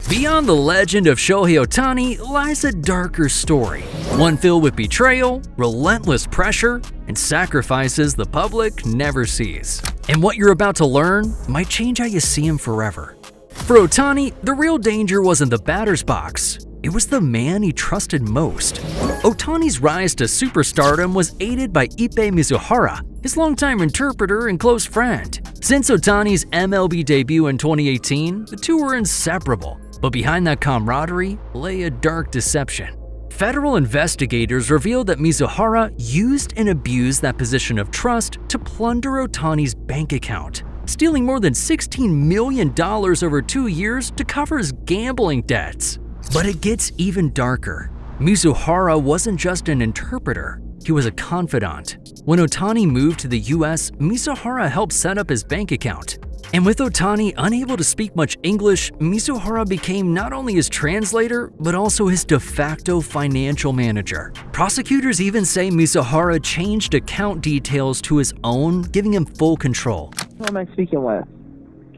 Beyond the legend of Shohei Ohtani lies a darker story, one filled with betrayal, relentless pressure, and sacrifices the public never sees. And what you're about to learn might change how you see him forever. For Ohtani, the real danger wasn't the batter's box. It was the man he trusted most. Ohtani's rise to superstardom was aided by Ippei Mizuhara, his longtime interpreter and close friend. Since Ohtani's MLB debut in 2018, the two were inseparable. But behind that camaraderie lay a dark deception. Federal investigators revealed that Mizuhara used and abused that position of trust to plunder Ohtani's bank account, stealing more than $16 million over 2 years to cover his gambling debts. But it gets even darker. Mizuhara wasn't just an interpreter, he was a confidant. When Ohtani moved to the US, Mizuhara helped set up his bank account. And with Ohtani unable to speak much English, Mizuhara became not only his translator, but also his de facto financial manager. Prosecutors even say Mizuhara changed account details to his own, giving him full control. Who am I speaking with?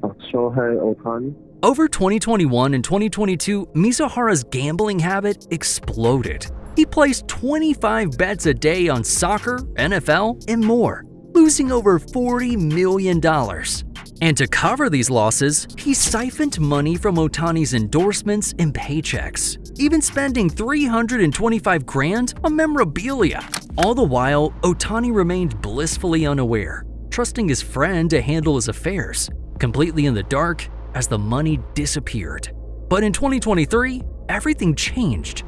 Shohei Ohtani? Over 2021 and 2022, Mizuhara's gambling habit exploded. He placed 25 bets a day on soccer, NFL, and more, losing over $40 million. And to cover these losses, he siphoned money from Ohtani's endorsements and paychecks, even spending $325,000 on memorabilia. All the while, Ohtani remained blissfully unaware, trusting his friend to handle his affairs, completely in the dark as the money disappeared. But in 2023, everything changed.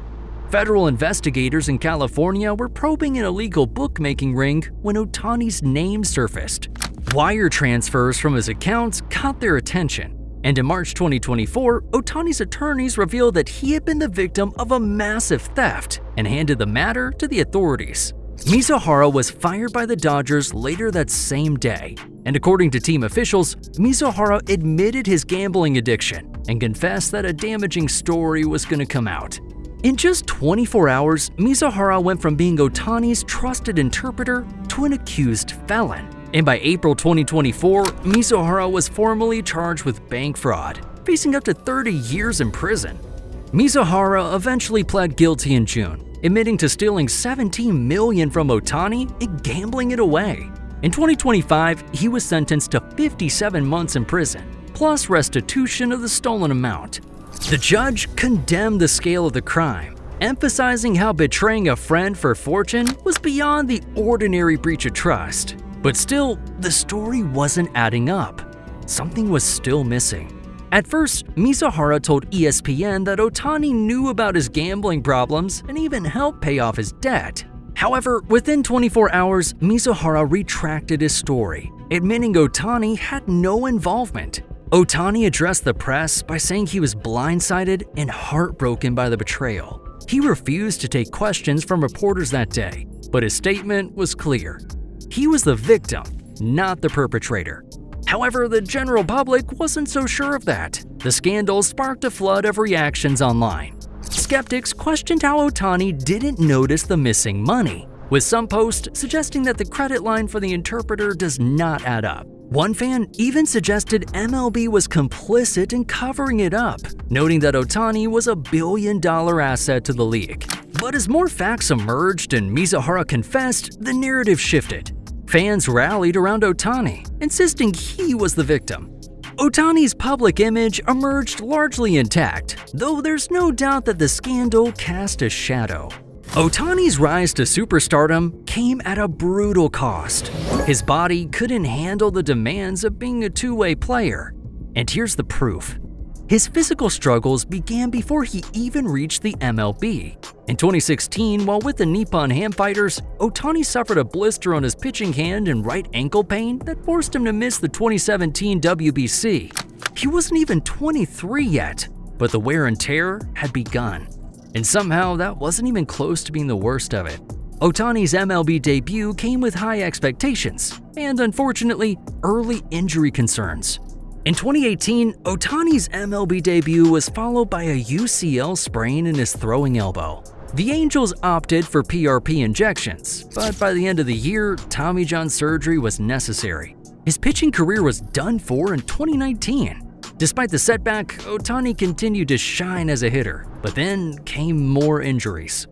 Federal investigators in California were probing an illegal bookmaking ring when Ohtani's name surfaced. Wire transfers from his accounts caught their attention, and in March 2024, Ohtani's attorneys revealed that he had been the victim of a massive theft and handed the matter to the authorities. Mizuhara was fired by the Dodgers later that same day, and according to team officials, Mizuhara admitted his gambling addiction and confessed that a damaging story was going to come out. In just 24 hours, Mizuhara went from being Ohtani's trusted interpreter to an accused felon. And by April 2024, Mizuhara was formally charged with bank fraud, facing up to 30 years in prison. Mizuhara eventually pled guilty in June, admitting to stealing $17 million from Ohtani and gambling it away. In 2025, he was sentenced to 57 months in prison, plus restitution of the stolen amount. The judge condemned the scale of the crime, emphasizing how betraying a friend for fortune was beyond the ordinary breach of trust. But still, the story wasn't adding up. Something was still missing. At first, Mizuhara told ESPN that Ohtani knew about his gambling problems and even helped pay off his debt. However, within 24 hours, Mizuhara retracted his story, admitting Ohtani had no involvement. Ohtani addressed the press by saying he was blindsided and heartbroken by the betrayal. He refused to take questions from reporters that day, but his statement was clear. He was the victim, not the perpetrator. However, the general public wasn't so sure of that. The scandal sparked a flood of reactions online. Skeptics questioned how Ohtani didn't notice the missing money, with some posts suggesting that the credit line for the interpreter does not add up. One fan even suggested MLB was complicit in covering it up, noting that Ohtani was a billion-dollar asset to the league. But as more facts emerged and Mizuhara confessed, the narrative shifted. Fans rallied around Ohtani, insisting he was the victim. Ohtani's public image emerged largely intact, though there's no doubt that the scandal cast a shadow. Ohtani's rise to superstardom came at a brutal cost. His body couldn't handle the demands of being a two-way player. And here's the proof. His physical struggles began before he even reached the MLB. In 2016, while with the Nippon Ham Fighters, Ohtani suffered a blister on his pitching hand and right ankle pain that forced him to miss the 2017 WBC. He wasn't even 23 yet, but the wear and tear had begun. And somehow that wasn't even close to being the worst of it. Ohtani's MLB debut came with high expectations and, unfortunately, early injury concerns. In 2018, Ohtani's MLB debut was followed by a UCL sprain in his throwing elbow. The Angels opted for PRP injections, but by the end of the year, Tommy John surgery was necessary. His pitching career was done for in 2019. Despite the setback, Ohtani continued to shine as a hitter, but then came more injuries.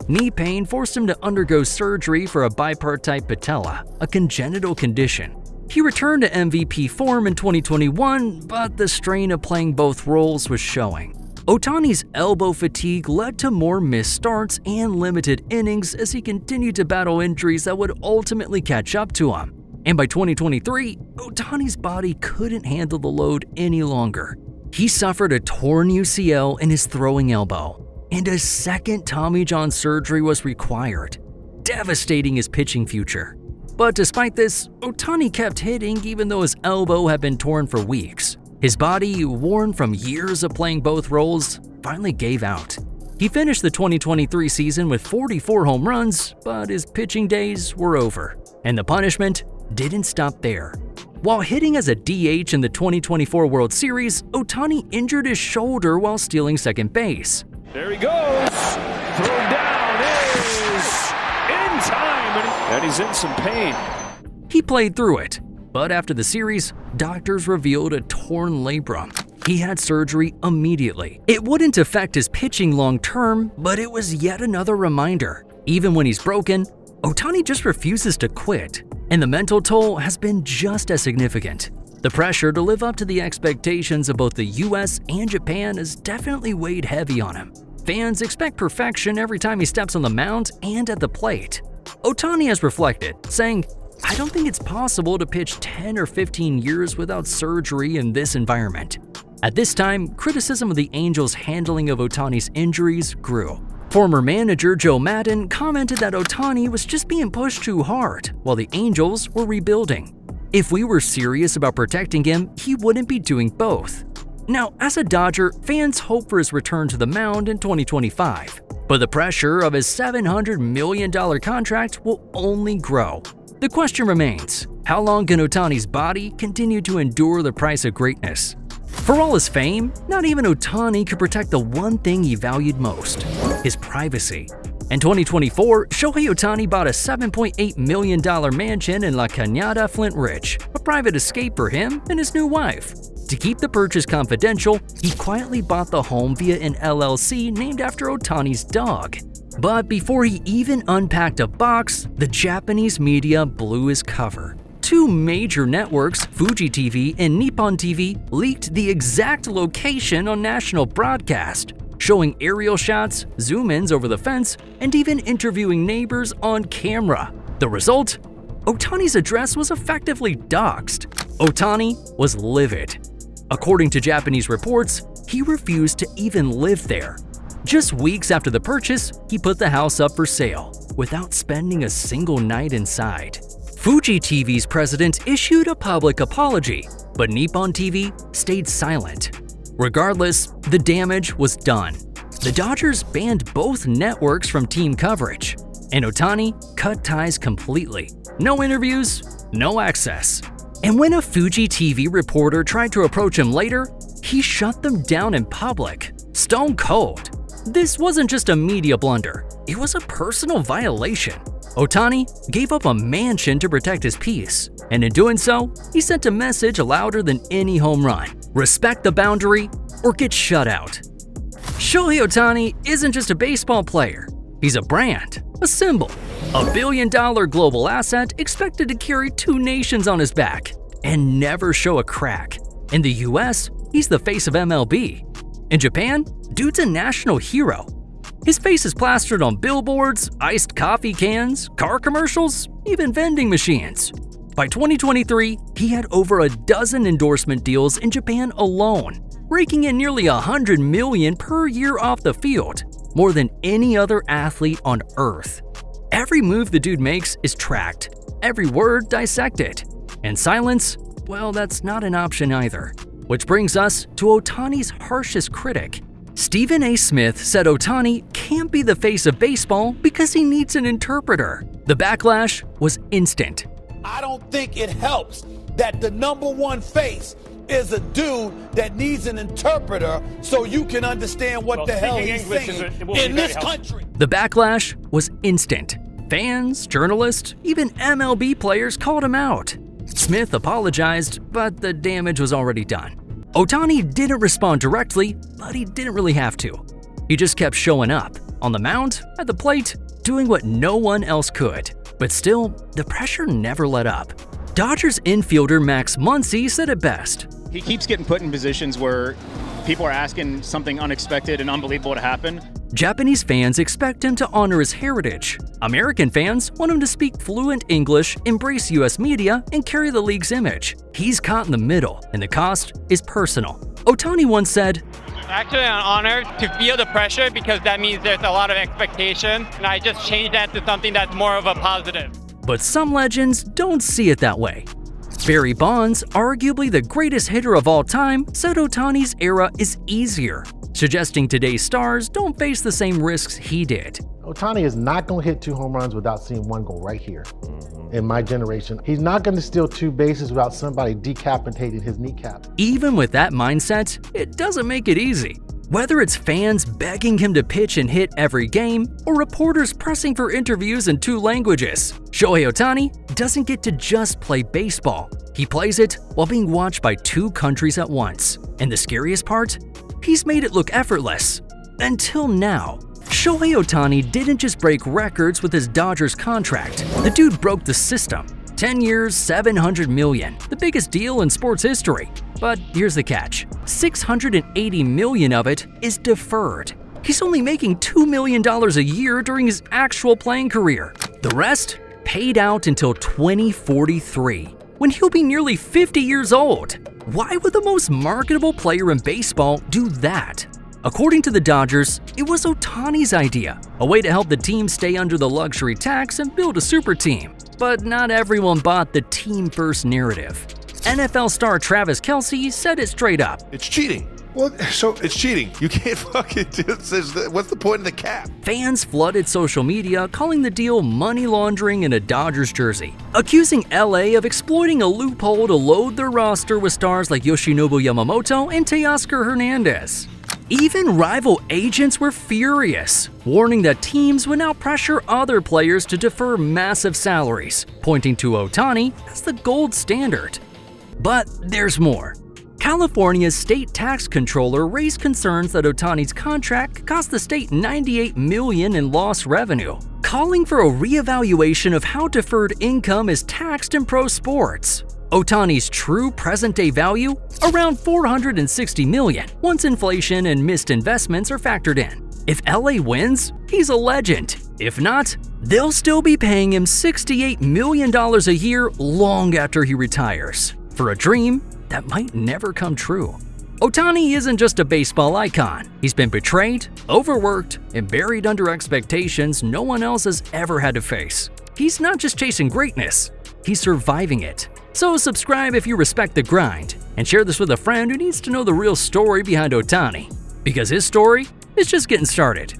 Knee pain forced him to undergo surgery for a bipartite patella, a congenital condition. He returned to MVP form in 2021, but the strain of playing both roles was showing. Ohtani's elbow fatigue led to more missed starts and limited innings as he continued to battle injuries that would ultimately catch up to him. And by 2023, Ohtani's body couldn't handle the load any longer. He suffered a torn UCL in his throwing elbow, and a second Tommy John surgery was required, devastating his pitching future. But despite this, Ohtani kept hitting even though his elbow had been torn for weeks. His body, worn from years of playing both roles, finally gave out. He finished the 2023 season with 44 home runs, but his pitching days were over. And the punishment didn't stop there. While hitting as a DH in the 2024 World Series, Ohtani injured his shoulder while stealing second base. There he goes. Thrown down is in time, and he's in some pain. He played through it, but after the series, doctors revealed a torn labrum. He had surgery immediately. It wouldn't affect his pitching long term, but it was yet another reminder. Even when he's broken, Ohtani just refuses to quit, and the mental toll has been just as significant. The pressure to live up to the expectations of both the US and Japan has definitely weighed heavy on him. Fans expect perfection every time he steps on the mound and at the plate. Ohtani has reflected, saying, "I don't think it's possible to pitch 10 or 15 years without surgery in this environment." At this time, criticism of the Angels' handling of Ohtani's injuries grew. Former manager Joe Maddon commented that Ohtani was just being pushed too hard while the Angels were rebuilding. If we were serious about protecting him, he wouldn't be doing both. Now, as a Dodger, fans hope for his return to the mound in 2025, but the pressure of his $700 million contract will only grow. The question remains, how long can Ohtani's body continue to endure the price of greatness? For all his fame, not even Ohtani could protect the one thing he valued most, his privacy. In 2024, Shohei Ohtani bought a $7.8 million mansion in La Cañada, Flint Ridge, a private escape for him and his new wife. To keep the purchase confidential, he quietly bought the home via an LLC named after Ohtani's dog. But before he even unpacked a box, the Japanese media blew his cover. Two major networks, Fuji TV and Nippon TV, leaked the exact location on national broadcast, showing aerial shots, zoom-ins over the fence, and even interviewing neighbors on camera. The result? Ohtani's address was effectively doxed. Ohtani was livid. According to Japanese reports, he refused to even live there. Just weeks after the purchase, he put the house up for sale, without spending a single night inside. Fuji TV's president issued a public apology, but Nippon TV stayed silent. Regardless, the damage was done. The Dodgers banned both networks from team coverage, and Ohtani cut ties completely. No interviews, no access. And when a Fuji TV reporter tried to approach him later, he shut them down in public, stone cold. This wasn't just a media blunder, it was a personal violation. Ohtani gave up a mansion to protect his peace, and in doing so, he sent a message louder than any home run: respect the boundary or get shut out. Shohei Ohtani isn't just a baseball player, he's a brand, a symbol, a billion-dollar global asset expected to carry two nations on his back and never show a crack. In the US, he's the face of MLB. In Japan, dude's a national hero. His face is plastered on billboards, iced coffee cans, car commercials, even vending machines. By 2023, he had over a dozen endorsement deals in Japan alone, raking in nearly $100 million per year off the field, more than any other athlete on earth. Every move the dude makes is tracked, every word dissected. And silence, well, that's not an option either. Which brings us to Ohtani's harshest critic. Stephen A. Smith said Ohtani can't be the face of baseball because he needs an interpreter. The backlash was instant. I don't think it helps that the number one face is a dude that needs an interpreter so you can understand what the hell he's saying in this country. The backlash was instant. Fans, journalists, even MLB players called him out. Smith apologized, but the damage was already done. Ohtani didn't respond directly, but he didn't really have to. He just kept showing up, on the mound, at the plate, doing what no one else could. But still, the pressure never let up. Dodgers infielder Max Muncy said it best. He keeps getting put in positions where people are asking something unexpected and unbelievable to happen. Japanese fans expect him to honor his heritage. American fans want him to speak fluent English, embrace US media, and carry the league's image. He's caught in the middle, and the cost is personal. Ohtani once said, Actually, an honor to feel the pressure because that means there's a lot of expectation, and I just changed that to something that's more of a positive. But some legends don't see it that way. Barry Bonds, arguably the greatest hitter of all time, said Ohtani's era is easier, suggesting today's stars don't face the same risks he did. Ohtani is not going to hit 2 home runs without seeing one go right here. In my generation, he's not going to steal 2 bases without somebody decapitating his kneecap. Even with that mindset, it doesn't make it easy. Whether it's fans begging him to pitch and hit every game, or reporters pressing for interviews in 2 languages, Shohei Ohtani doesn't get to just play baseball. He plays it while being watched by 2 countries at once. And the scariest part? He's made it look effortless. Until now. Shohei Ohtani didn't just break records with his Dodgers contract. The dude broke the system. 10 years, $700 million, the biggest deal in sports history. But here's the catch. $680 million of it is deferred. He's only making $2 million a year during his actual playing career. The rest paid out until 2043, when he'll be nearly 50 years old. Why would the most marketable player in baseball do that? According to the Dodgers, it was Ohtani's idea, a way to help the team stay under the luxury tax and build a super team. But not everyone bought the team-first narrative. NFL star Travis Kelce said it straight up. It's cheating. Well, so it's cheating. You can't fucking do it. What's the point of the cap? Fans flooded social media, calling the deal money laundering in a Dodgers jersey, accusing LA of exploiting a loophole to load their roster with stars like Yoshinobu Yamamoto and Teoscar Hernandez. Even rival agents were furious, warning that teams would now pressure other players to defer massive salaries, pointing to Ohtani as the gold standard. But there's more. California's state tax controller raised concerns that Ohtani's contract cost the state $98 million in lost revenue, calling for a reevaluation of how deferred income is taxed in pro sports. Ohtani's true present-day value? Around $460 million, once inflation and missed investments are factored in. If LA wins, he's a legend. If not, they'll still be paying him $68 million a year long after he retires, for a dream that might never come true. Ohtani isn't just a baseball icon. He's been betrayed, overworked, and buried under expectations no one else has ever had to face. He's not just chasing greatness, he's surviving it. So subscribe if you respect the grind, and share this with a friend who needs to know the real story behind Ohtani, because his story is just getting started.